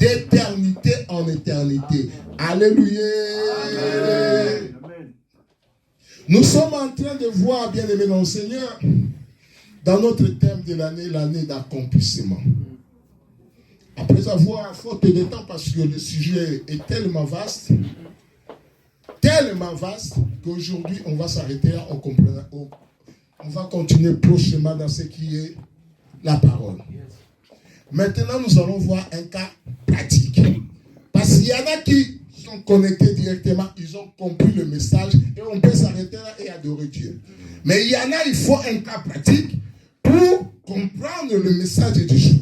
d'éternité en éternité. Alléluia. Amen. Nous sommes en train de voir, bien aimé dans le Seigneur, dans notre thème de l'année, l'année d'accomplissement. Après avoir faute de temps, parce que le sujet est tellement vaste, qu'aujourd'hui on va s'arrêter là, on va continuer prochainement dans ce qui est la parole. Maintenant, nous allons voir un cas pratique. Parce qu'il y en a qui sont connectés directement, ils ont compris le message et on peut s'arrêter là et adorer Dieu. Mais il y en a, il faut un cas pratique pour comprendre le message du jour.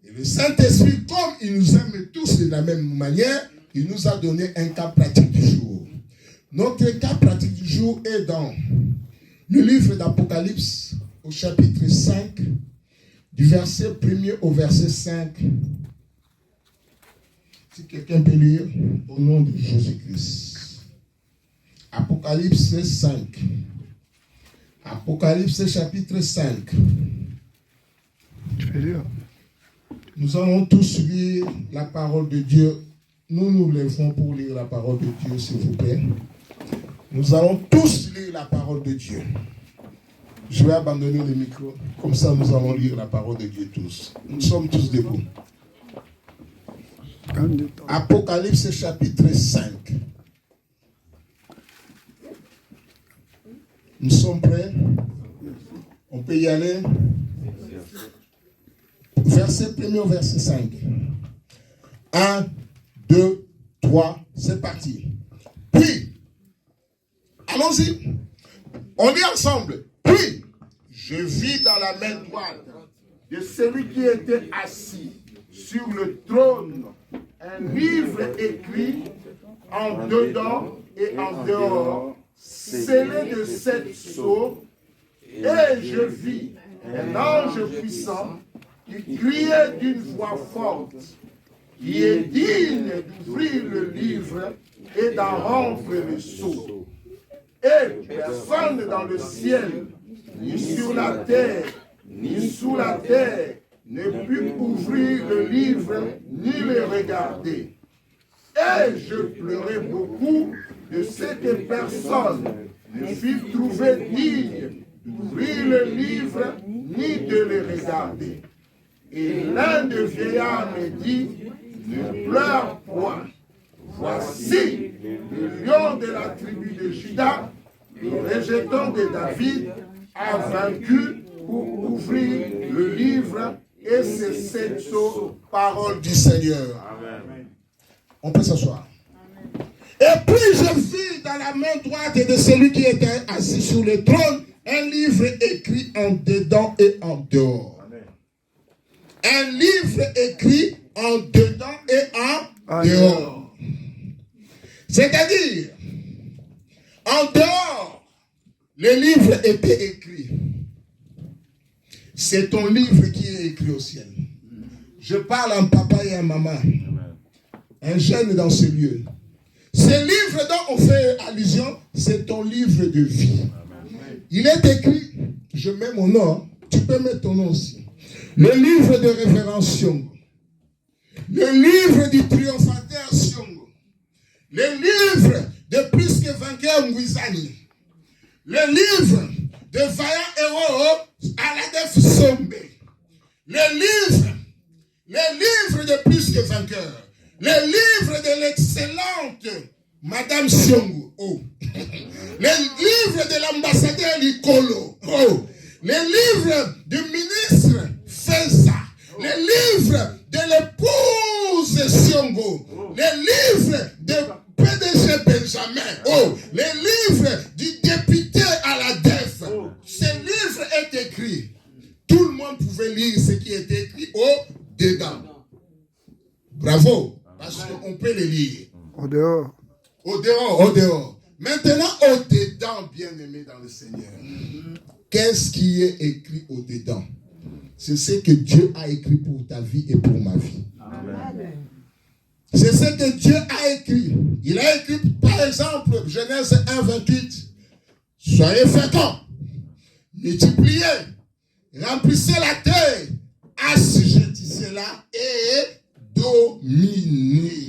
Et le Saint-Esprit, comme il nous aime tous de la même manière, il nous a donné un cas pratique du jour. Notre cas pratique du jour est dans le livre d'Apocalypse au chapitre 5, du verset 1er au verset 5. Si quelqu'un peut lire, au nom de Jésus-Christ. Apocalypse 5. Apocalypse chapitre 5. Tu peux lire. Nous allons tous lire la parole de Dieu. Nous nous lèverons pour lire la parole de Dieu, s'il vous plaît. Nous allons tous lire la parole de Dieu. Je vais abandonner le micro. Comme ça, nous allons lire la parole de Dieu tous. Nous sommes tous debout. Apocalypse chapitre 5. Nous sommes prêts? On peut y aller? Verset 1er au verset 5. 1, 2, 3, c'est parti. Puis, allons-y. On lit ensemble. Puis, je vis dans la main droite de celui qui était assis sur le trône un livre écrit en dedans et en dehors, scellé de 7 sceaux, et je vis un ange puissant qui criait d'une voix forte, qui est digne d'ouvrir le livre et d'en rompre le sceau. Et personne dans le ciel, ni sur la terre, ni sous la terre, ne put ouvrir le livre, ni le regarder. Et je pleurais beaucoup de ce que personne ne fut trouvé digne d'ouvrir le livre, ni de le regarder. Et l'un des vieillards me dit, ne pleure point. Voici le lion de la tribu de Juda, le rejeton de David, a vaincu pour ouvrir le livre et ses 7 sceaux. Parole du Seigneur. Amen. On peut s'asseoir. Et puis je vis dans la main droite de celui qui était assis sur le trône un livre écrit en dedans et en dehors. Amen. Un livre écrit en dedans et en dehors. C'est-à-dire, en dehors, le livre était écrit. C'est ton livre qui est écrit au ciel. Je parle à un papa et à un maman. Un jeune dans ce lieu. Ce livre dont on fait allusion, c'est ton livre de vie. Il est écrit, je mets mon nom, tu peux mettre ton nom aussi. Le livre de révérence Siongo. Le livre du triomphateur Siongo. Le livre de plus que vainqueur Ngwizani. Le livre de vaillant héros Aladef Sombe. Le livre de plus que vainqueur. Le livre de l'excellente Madame Siongo. Oh. Le livre de l'ambassadeur Nicolo. Oh. Le livre du ministre Feza. Le livre de l'épouse Siongo. Le livre de PDG Benjamin. Oh. Le livre du député à la DEF. Ce livre est écrit. Tout le monde pouvait lire ce qui est écrit au-dedans. Bravo. Parce qu'on peut le lire. Au dehors. Au dehors, au dehors. Maintenant, au-dedans, bien-aimé dans le Seigneur. Qu'est-ce qui est écrit au-dedans? C'est ce que Dieu a écrit pour ta vie et pour ma vie. Amen. C'est ce que Dieu a écrit. Il a écrit, par exemple, Genèse 1, 28. Soyez féconds, multipliez, remplissez la terre, assujettissez-la et dominez. dominer